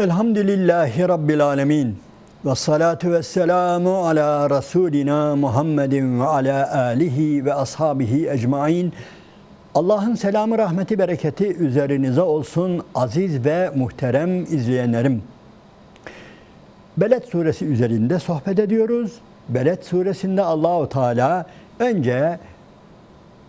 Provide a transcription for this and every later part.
Elhamdülillahi Rabbil alemin. Ve salatu ve selamu ala Resulina Muhammedin ve ala alihi ve ashabihi ecmain. Allah'ın selamı, rahmeti, bereketi üzerinize olsun aziz ve muhterem izleyenlerim. Beled suresi üzerinde sohbet ediyoruz. Beled suresinde Allahu Teala önce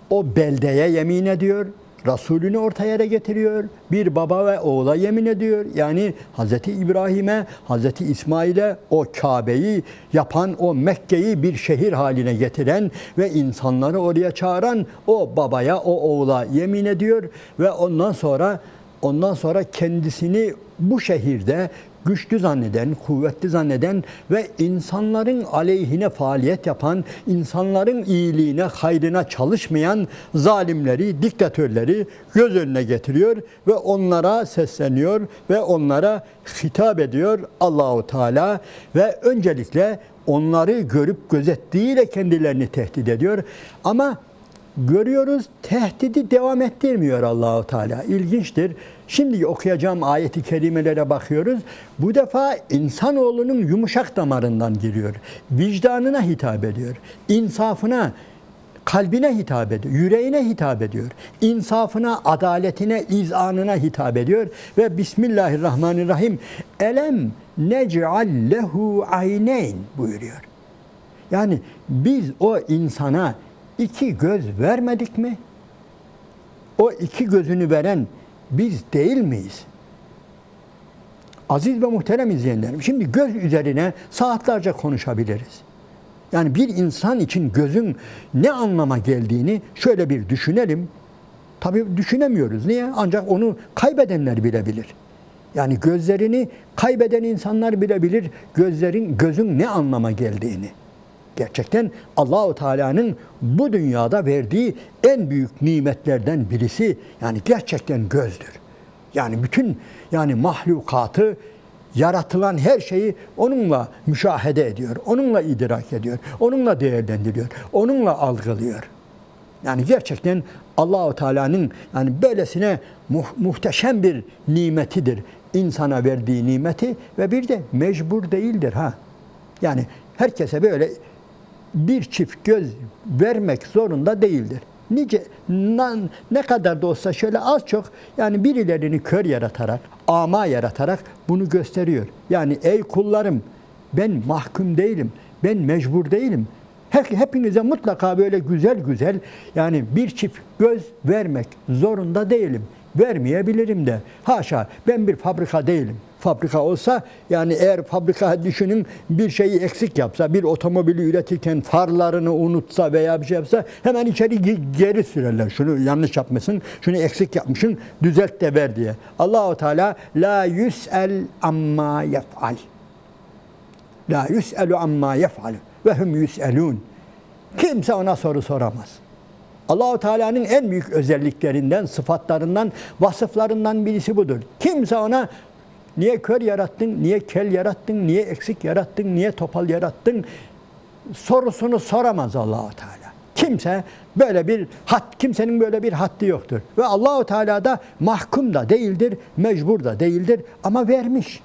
o beldeye yemin ediyor. Resulünü orta yere getiriyor. Bir baba ve oğula yemin ediyor. Yani Hz. İbrahim'e, Hz. İsmail'e o Kabe'yi yapan, o Mekke'yi bir şehir haline getiren ve insanları oraya çağıran o babaya, o oğula yemin ediyor ve ondan sonra kendisini bu şehirde güçlü zanneden, kuvvetli zanneden ve insanların aleyhine faaliyet yapan, insanların iyiliğine, hayrına çalışmayan zalimleri, diktatörleri göz önüne getiriyor ve onlara sesleniyor ve onlara hitap ediyor Allahu Teala ve öncelikle onları görüp gözettiğiyle kendilerini tehdit ediyor. Ama görüyoruz, tehdidi devam ettirmiyor Allahu Teala. İlginçtir. Şimdi okuyacağım ayeti kerimelere bakıyoruz. Bu defa insanoğlunun yumuşak damarından giriyor. Vicdanına hitap ediyor. İnsafına, kalbine hitap ediyor. Yüreğine hitap ediyor. İnsafına, adaletine, izanına hitap ediyor. Ve Bismillahirrahmanirrahim. Elem nec'al lehu ayneyn buyuruyor. Yani biz o insana iki göz vermedik mi? O iki gözünü veren biz değil miyiz? Aziz ve muhterem izleyenlerim, şimdi göz üzerine saatlerce konuşabiliriz. Yani bir insan için gözün ne anlama geldiğini şöyle bir düşünelim. Tabii düşünemiyoruz. Niye? Ancak onu kaybedenler bilebilir. Yani gözlerini kaybeden insanlar bilebilir gözün ne anlama geldiğini. Gerçekten Allahu Teala'nın bu dünyada verdiği en büyük nimetlerden birisi yani gerçekten gözdür. Yani bütün mahlukatı, yaratılan her şeyi onunla müşahede ediyor, onunla idrak ediyor, onunla değerlendiriyor, onunla algılıyor. Yani gerçekten Allahu Teala'nın böylesine muhteşem bir nimetidir insana verdiği nimeti ve bir de mecbur değildir ha. Yani herkese böyle bir çift göz vermek zorunda değildir. Ne kadar da olsa şöyle az çok birilerini kör yaratarak, ama yaratarak bunu gösteriyor. Yani ey kullarım ben mahkum değilim, ben mecbur değilim. Hepinize mutlaka böyle güzel bir çift göz vermek zorunda değilim. Vermeyebilirim de. Haşa, ben bir fabrika değilim. Fabrika olsa eğer fabrika düşünün bir şeyi eksik yapsa, bir otomobili üretirken farlarını unutsa veya bir şey yapsa hemen içeri geri sürerler. Şunu yanlış yapmışsın, şunu eksik yapmışsın, düzelt de ver diye. Allahu Teala la yus'el amma yef'al. La yus'elu amma yef'al ve hum yus'elun. Kimse ona soru soramaz. Allahu Teala'nın en büyük özelliklerinden, sıfatlarından, vasıflarından birisi budur. Kimse ona niye kör yarattın, niye kel yarattın, niye eksik yarattın, niye topal yarattın sorusunu soramaz Allahu Teala. Kimsenin böyle bir haddi yoktur. Ve Allahu Teala da mahkum da değildir, mecbur da değildir ama vermiş.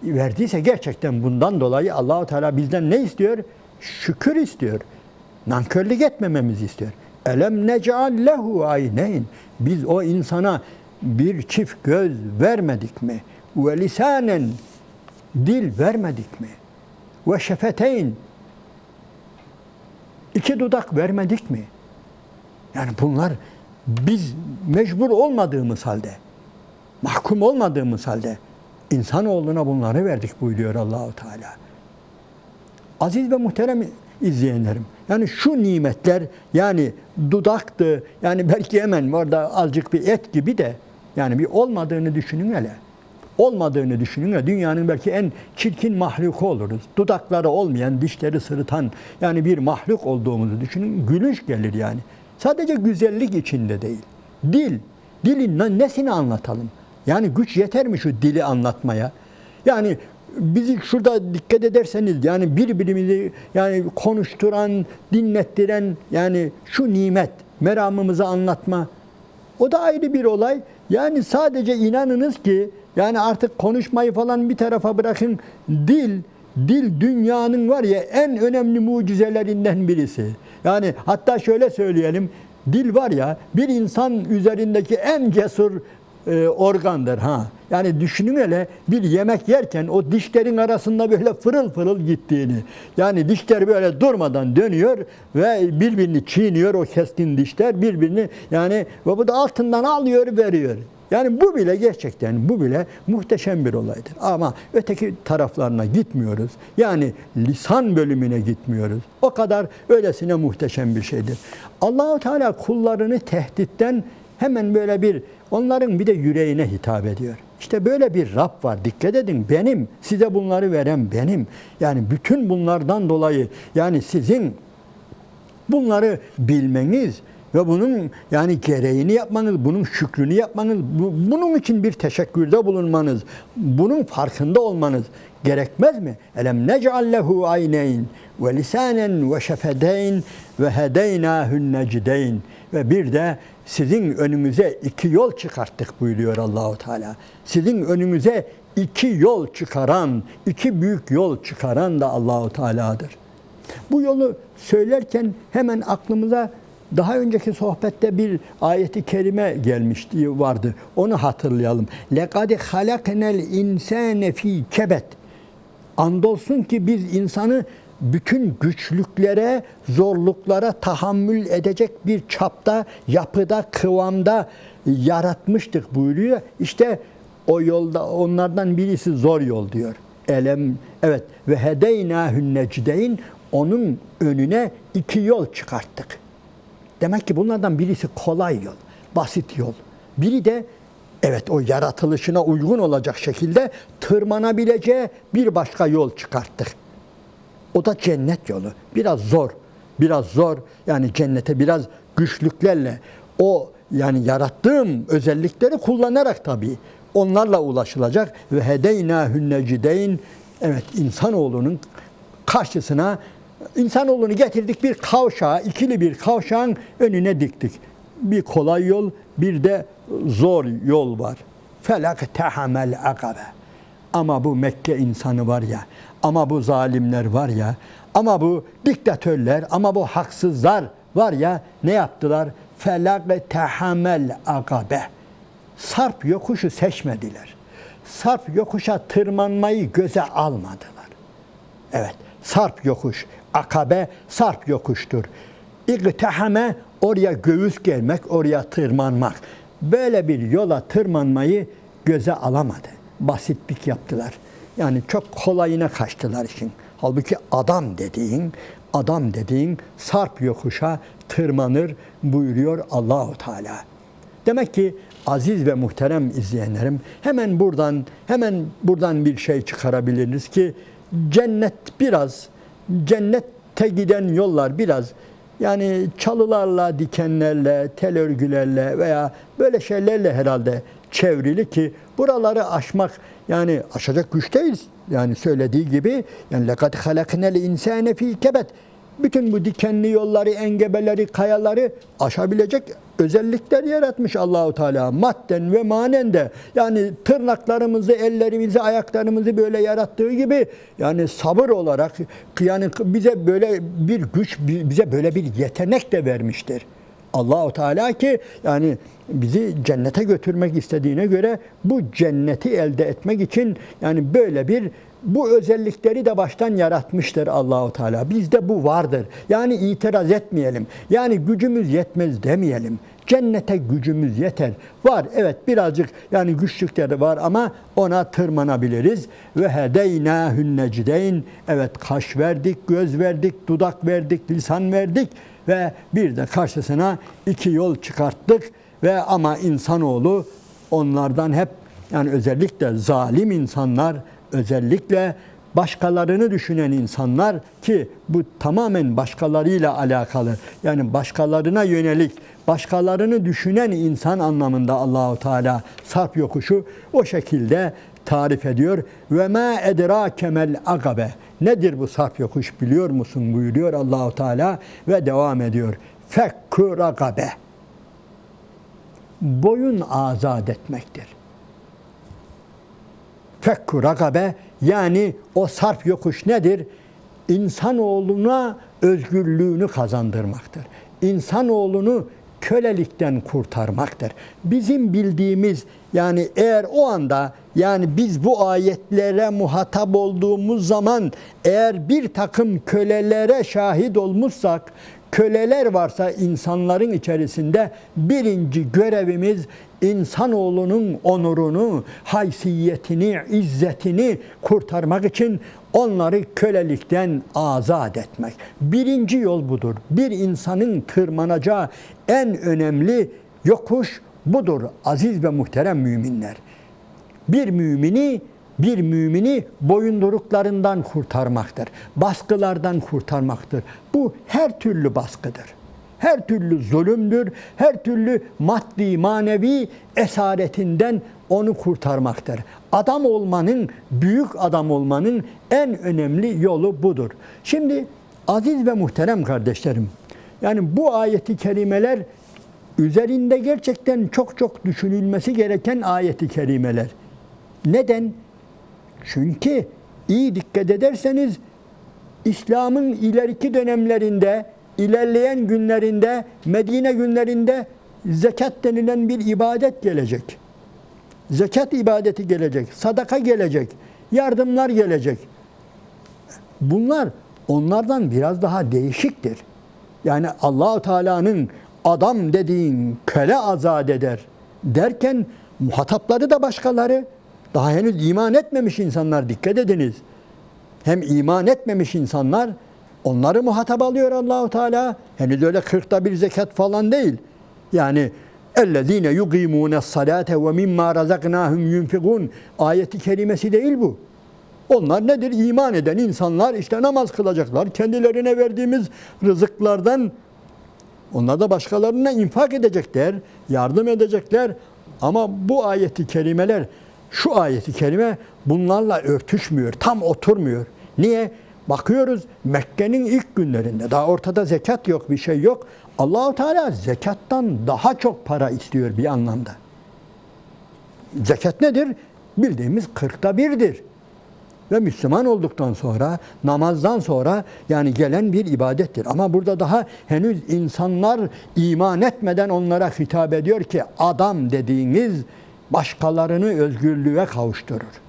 Verdiyse gerçekten bundan dolayı Allahu Teala bizden ne istiyor? Şükür istiyor. Nankörlük etmememizi istiyor. Elem nec'al lehu ayneyn. Biz o insana bir çift göz vermedik mi? Ve lisanen, dil vermedik mi? Ve şefeteyn, iki dudak vermedik mi? Yani bunlar biz mecbur olmadığımız halde, mahkum olmadığımız halde insanoğluna bunları verdik buyuruyor Allahu Teala. Aziz ve muhterem izleyenlerim, şu nimetler dudaktı, belki hemen orada azıcık bir et gibi de bir olmadığını düşünün hele. Olmadığını düşünün hele. Dünyanın belki en çirkin mahluku oluruz. Dudakları olmayan, dişleri sırıtan bir mahluk olduğumuzu düşünün. Gülünç gelir yani. Sadece güzellik içinde değil. Dilin nesini anlatalım? Güç yeter mi şu dili anlatmaya? Bizi şurada dikkat ederseniz birbirimizi konuşturan, dinlettiren şu nimet, meramımızı anlatma. O da ayrı bir olay. Yani sadece inanınız ki yani artık konuşmayı falan bir tarafa bırakın. Dil dünyanın var ya en önemli mucizelerinden birisi. Yani hatta şöyle söyleyelim. Dil var ya bir insan üzerindeki en cesur organdır ha. Yani düşünün hele bir yemek yerken o dişlerin arasında böyle fırıl fırıl gittiğini. Yani dişler böyle durmadan dönüyor ve birbirini çiğniyor o keskin dişler birbirini yani ve bu da altından alıyor veriyor. Yani bu bile gerçekten bu bile muhteşem bir olaydır. Ama öteki taraflarına gitmiyoruz. Yani lisan bölümüne gitmiyoruz. O kadar öylesine muhteşem bir şeydir. Allah-u Teala kullarını tehditten hemen böyle bir onların bir de yüreğine hitap ediyor. İşte böyle bir Rab var. Dikkat edin benim. Size bunları veren benim. Yani bütün bunlardan dolayı yani sizin bunları bilmeniz ve bunun yani gereğini yapmanız, bunun şükrünü yapmanız, bunun için bir teşekkürde bulunmanız, bunun farkında olmanız gerekmez mi? Elem nec'al lehu ayneyn ve lisanen ve şefedeyn ve hedeynâhün necdeyn ve bir de sizin önünüze iki yol çıkarttık buyuruyor Allahu Teala. Sizin önünüze iki yol çıkaran, iki büyük yol çıkaran da Allahu Teala'dır. Bu yolu söylerken hemen aklımıza daha önceki sohbette bir ayeti kerime gelmişti vardı. Onu hatırlayalım. Lekad halaknel insane fi kebet. Andolsun ki biz insanı bütün güçlüklere, zorluklara tahammül edecek bir çapta, yapıda, kıvamda yaratmıştık buyuruyor. İşte o yolda onlardan birisi zor yol diyor. Evet ve hedeynâhün necdeyn onun önüne iki yol çıkarttık. Demek ki bunlardan birisi kolay yol, basit yol. Biri de evet o yaratılışına uygun olacak şekilde tırmanabileceği bir başka yol çıkarttık. O da cennet yolu. Biraz zor. Yani cennete biraz güçlüklerle o yani yarattığım özellikleri kullanarak tabii onlarla ulaşılacak ve hedeynâhün necdeyn evet insanoğlunun karşısına insanoğlunu getirdik bir kavşağa, ikili bir kavşağın önüne diktik. Bir kolay yol, bir de zor yol var. Felak tehamel akabe. Ama bu Mekke insanı var ya, ama bu zalimler var ya, ama bu diktatörler, ama bu haksızlar var ya ne yaptılar? Felak tehamel akabe. Sarp yokuşu seçmediler. Sarp yokuşa tırmanmayı göze almadılar. Evet, sarp yokuş. Akabe sarp yokuştur. İgtehame oraya göğüs germek, oraya tırmanmak. Böyle bir yola tırmanmayı göze alamadı. Basitlik yaptılar. Yani çok kolayına kaçtılar işin. Halbuki adam dediğin sarp yokuşa tırmanır buyuruyor Allahu Teala. Demek ki aziz ve muhterem izleyenlerim hemen buradan bir şey çıkarabiliriz ki cennette giden yollar biraz yani çalılarla, dikenlerle, tel örgülerle veya böyle şeylerle herhalde çevrili ki buraları aşmak yani aşacak güçteyiz. Yani söylediği gibi yani lekad halaknel insane fi kebet. Bütün bu dikenli yolları, engebeleri, kayaları aşabilecek özellikler yaratmış Allahu Teala. Madden ve manen de yani tırnaklarımızı, ellerimizi, ayaklarımızı böyle yarattığı gibi yani sabır olarak yani bize böyle bir güç, bize böyle bir yetenek de vermiştir. Allahu Teala ki yani bizi cennete götürmek istediğine göre bu cenneti elde etmek için yani böyle bu özellikleri de baştan yaratmıştır Allahu Teala. Bizde bu vardır. Yani itiraz etmeyelim. Yani gücümüz yetmez demeyelim. Cennete gücümüz yeter. Var evet birazcık yani güçlükleri var ama ona tırmanabiliriz. Ve hedeynâhün necdeyn. Evet kaş verdik, göz verdik, dudak verdik, lisan verdik ve bir de karşısına iki yol çıkarttık ve ama insanoğlu onlardan hep yani özellikle zalim insanlar, özellikle başkalarını düşünen insanlar ki bu tamamen başkalarıyla alakalı. Yani başkalarına yönelik, başkalarını düşünen insan anlamında Allahu Teala sarp yokuşu o şekilde tarif ediyor. Ve ma edrakemel agabe. Nedir bu sarp yokuş biliyor musun buyuruyor Allahu Teala ve devam ediyor. Fekkur agabe. boyun azat etmektir. Fekku rakabe, yani o sarf yokuş nedir? İnsanoğluna özgürlüğünü kazandırmaktır. İnsanoğlunu kölelikten kurtarmaktır. Bizim bildiğimiz, yani eğer o anda, yani biz bu ayetlere muhatap olduğumuz zaman eğer bir takım kölelere şahit olmuşsak, köleler varsa insanların içerisinde birinci görevimiz insanoğlunun onurunu, haysiyetini, izzetini kurtarmak için onları kölelikten azat etmek. Birinci yol budur. Bir insanın tırmanacağı en önemli yokuş budur aziz ve muhterem müminler. Bir mümini boyunduruklarından kurtarmaktır. Baskılardan kurtarmaktır. Bu her türlü baskıdır. Her türlü zulümdür. Her türlü maddi, manevi esaretinden onu kurtarmaktır. Adam olmanın, büyük adam olmanın en önemli yolu budur. Şimdi aziz ve muhterem kardeşlerim, yani bu ayeti kerimeler üzerinde gerçekten çok düşünülmesi gereken ayeti kerimeler. Neden? Çünkü iyi dikkat ederseniz İslam'ın ileriki dönemlerinde, ilerleyen günlerinde, Medine günlerinde zekat denilen bir ibadet gelecek. Zekat ibadeti gelecek, sadaka gelecek, yardımlar gelecek. Bunlar onlardan biraz daha değişiktir. Yani Allah-u Teala'nın adam dediğin köle azat eder derken muhatapları da başkaları. Daha henüz iman etmemiş insanlar, dikkat ediniz. Hem iman etmemiş insanlar, onları muhatap alıyor Allah-u Teala. Henüz öyle 40'ta bir zekat falan değil. Yani اَلَّذ۪ينَ يُقِيمُونَ الصَّلَاةَ وَمِمَّا رَزَقْنَاهُمْ يُنْفِقُونَ ayeti kerimesi değil bu. Onlar nedir? İman eden insanlar işte namaz kılacaklar. Kendilerine verdiğimiz rızıklardan onlar da başkalarına infak edecekler, yardım edecekler. Ama bu ayeti kerimeler, şu ayeti kerime bunlarla örtüşmüyor, tam oturmuyor. Niye? Bakıyoruz Mekke'nin ilk günlerinde, daha ortada zekat yok, bir şey yok. Allah-u Teala zekattan daha çok para istiyor bir anlamda. Zekat nedir? Bildiğimiz 40'ta 1'dir. Ve Müslüman olduktan sonra, namazdan sonra yani gelen bir ibadettir. Ama burada daha henüz insanlar iman etmeden onlara hitap ediyor ki adam dediğiniz başkalarını özgürlüğe kavuşturur.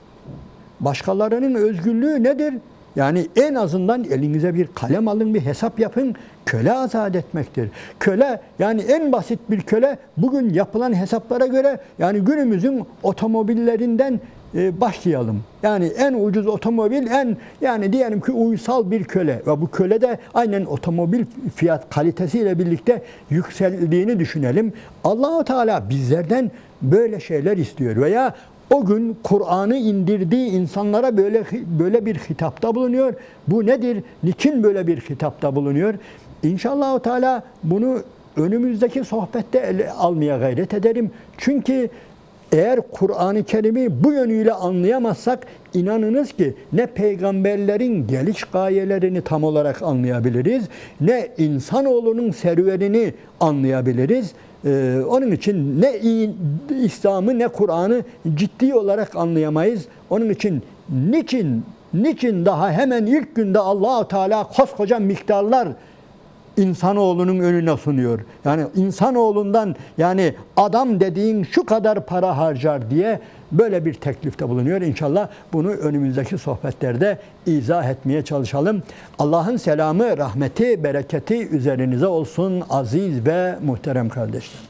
Başkalarının özgürlüğü nedir? Yani en azından elinize bir kalem alın, bir hesap yapın. Köle azat etmektir. Köle, yani en basit bir köle bugün yapılan hesaplara göre, yani günümüzün otomobillerinden başlayalım. Yani en ucuz otomobil, yani diyelim ki uysal bir köle ve bu köle de aynen otomobil fiyat kalitesiyle birlikte yükseldiğini düşünelim. Allah-u Teala bizlerden böyle şeyler istiyor veya o gün Kur'an'ı indirdiği insanlara böyle bir hitapta bulunuyor. Bu nedir? Niçin böyle bir hitapta bulunuyor? İnşallah Teala bunu önümüzdeki sohbette ele almaya gayret ederim. Çünkü eğer Kur'an-ı Kerim'i bu yönüyle anlayamazsak inanınız ki ne peygamberlerin geliş gayelerini tam olarak anlayabiliriz, ne insanoğlunun serüvenini anlayabiliriz. Onun için ne İslam'ı ne Kur'an'ı ciddi olarak anlayamayız. Onun için niçin daha hemen ilk günde Allah-u Teala koskoca miktarlar insanoğlunun önüne sunuyor. Yani insanoğlundan, yani adam dediğin şu kadar para harcar diye böyle bir teklifte bulunuyor. İnşallah bunu önümüzdeki sohbetlerde izah etmeye çalışalım. Allah'ın selamı, rahmeti, bereketi üzerinize olsun aziz ve muhterem kardeşlerim.